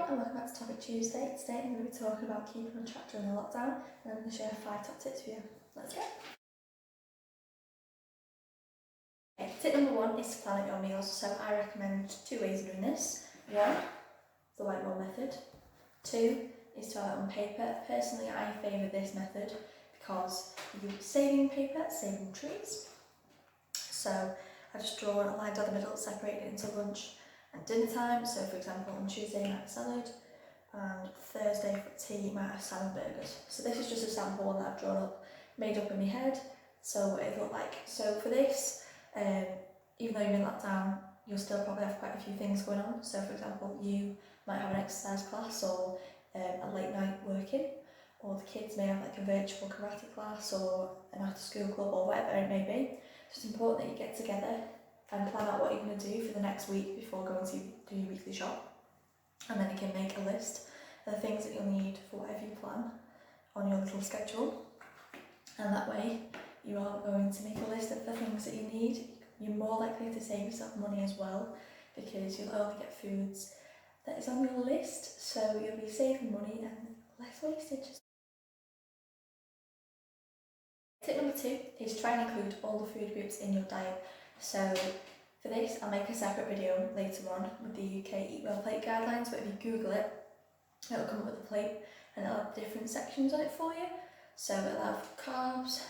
and welcome back to Topic Tuesday. Today I'm going to be talking about keeping on track during the lockdown, and I'm going to share 5 top tips for you. Let's go. Okay, tip number 1 is to plan out your meals. So I recommend 2 ways of doing this. 1, the whiteboard method. 2 is to write on paper. Personally, I favour this method because you're saving paper, saving trees. So I just draw a line down the middle, separate it into lunch and dinner time. So for example, on Tuesday you might have salad, and Thursday for tea you might have salmon burgers. So this is just a sample one that I've drawn up, made up in my head, so what it looked like. So for this, even though you're in lockdown, you'll still probably have quite a few things going on. So for example, you might have an exercise class or a late night working, or the kids may have like a virtual karate class or an after school club or whatever it may be. So it's important that you get together and plan out what you're going to do for the next week before going to do your weekly shop. And then you can make a list of the things that you'll need for whatever you plan on your little schedule. And that way you are going to make a list of the things that you need. You're more likely to save yourself money as well, because you'll only get foods that is on your list, so you'll be saving money and less wastage. Tip number 2 is try and include all the food groups in your diet. So for this, I'll make a separate video later on with the UK Eat Well Plate guidelines, but if you Google it, it'll come up with a plate and it'll have different sections on it for you. So it'll have carbs,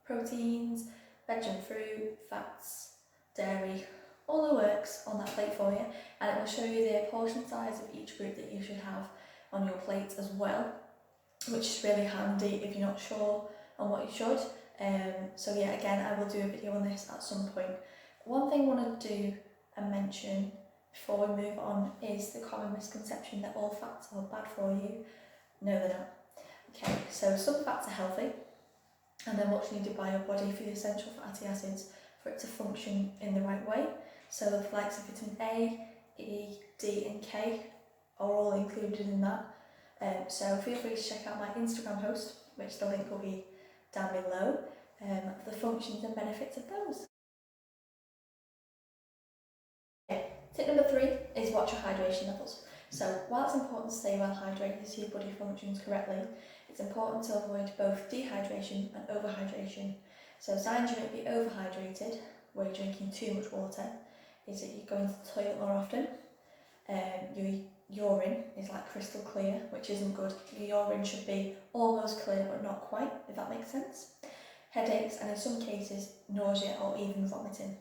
proteins, veg and fruit, fats, dairy, all the works on that plate for you, and it will show you the portion size of each group that you should have on your plate as well, which is really handy if you're not sure on what you should. So yeah, again, I will do a video on this at some point. One thing I want to do and mention before we move on is the common misconception that all fats are bad for you. No, they're not. Okay, so some fats are healthy and they're much needed by your body for the essential fatty acids for it to function in the right way. So the likes of vitamin A, E, D and K are all included in that. So feel free to check out my Instagram post, which the link will be down below, for the functions and benefits of those. Tip number 3 is watch your hydration levels. So while it's important to stay well hydrated so your body functions correctly, it's important to avoid both dehydration and overhydration. So signs you might be overhydrated, where you're drinking too much water, is that you're going to the toilet more often. Your urine is like crystal clear, which isn't good. Your urine should be almost clear but not quite, if that makes sense. Headaches, and in some cases nausea or even vomiting.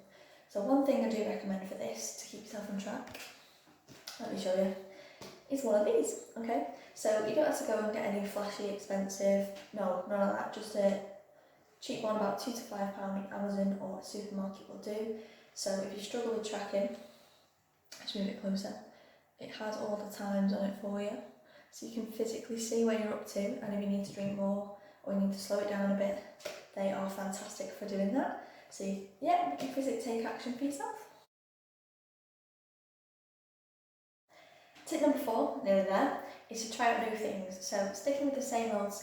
So one thing I do recommend for this to keep yourself on track, let me show you, is one of these. Okay, so you don't have to go and get any flashy expensive, no, none of that, just a cheap one about £2 to £5 on Amazon or a supermarket will do. So if you struggle with tracking, let's move it closer. It has all the times on it for you, so you can physically see where you're up to, and if you need to drink more or you need to slow it down a bit, they are fantastic for doing that. So yeah, you can physically take action for yourself. Tip number 4, nearly there, is to try out new things. So sticking with the same old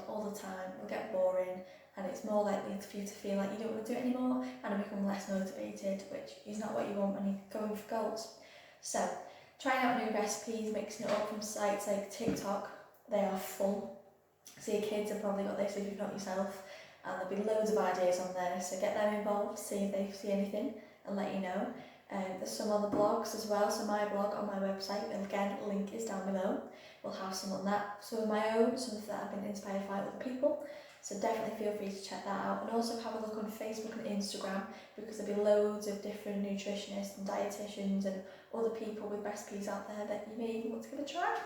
all the time will get boring, and it's more likely for you to feel like you don't want to do it anymore and become less motivated, which is not what you want when you're going for goals. So trying out new recipes, mixing it up from sites like TikTok, they are full. So your kids have probably got this if you've not yourself, and there'll be loads of ideas on there, so get them involved, see if they see anything and let you know. There's some on the blogs as well, so my blog on my website, and again, link is down below, we'll have some on that, some of my own, some of that I've been inspired by other people, so definitely feel free to check that out, and also have a look on Facebook and Instagram, because there'll be loads of different nutritionists and dietitians and other people with recipes out there that you may want to give a try.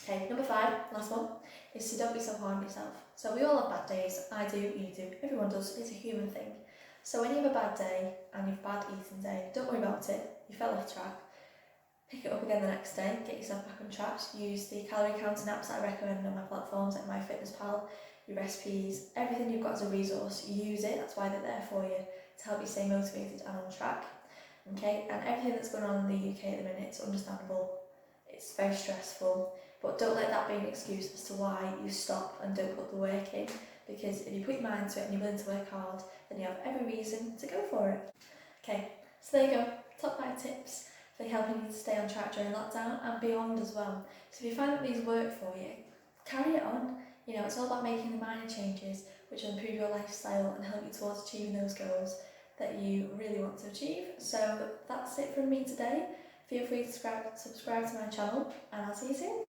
Okay, number 5, last one, is to don't be so hard on yourself. So we all have bad days, I do, you do, everyone does, it's a human thing. So when you have a bad day and you've a bad eating day, don't worry about it, you fell off track. Pick it up again the next day, get yourself back on track, use the calorie counting apps that I recommend on my platforms like MyFitnessPal, your recipes, everything you've got as a resource, use it, that's why they're there for you, to help you stay motivated and on track. Okay, and everything that's going on in the UK at the minute, it's understandable, it's very stressful, but don't let that be an excuse as to why you stop and don't put the work in, because if you put your mind to it and you're willing to work hard, then you have every reason to go for it. Okay, so there you go, top 5 tips for helping you to stay on track during lockdown and beyond as well. So if you find that these work for you, carry it on. You know, it's all about making the minor changes which will improve your lifestyle and help you towards achieving those goals that you really want to achieve. So that's it from me today. Feel free to subscribe to my channel, and I'll see you soon.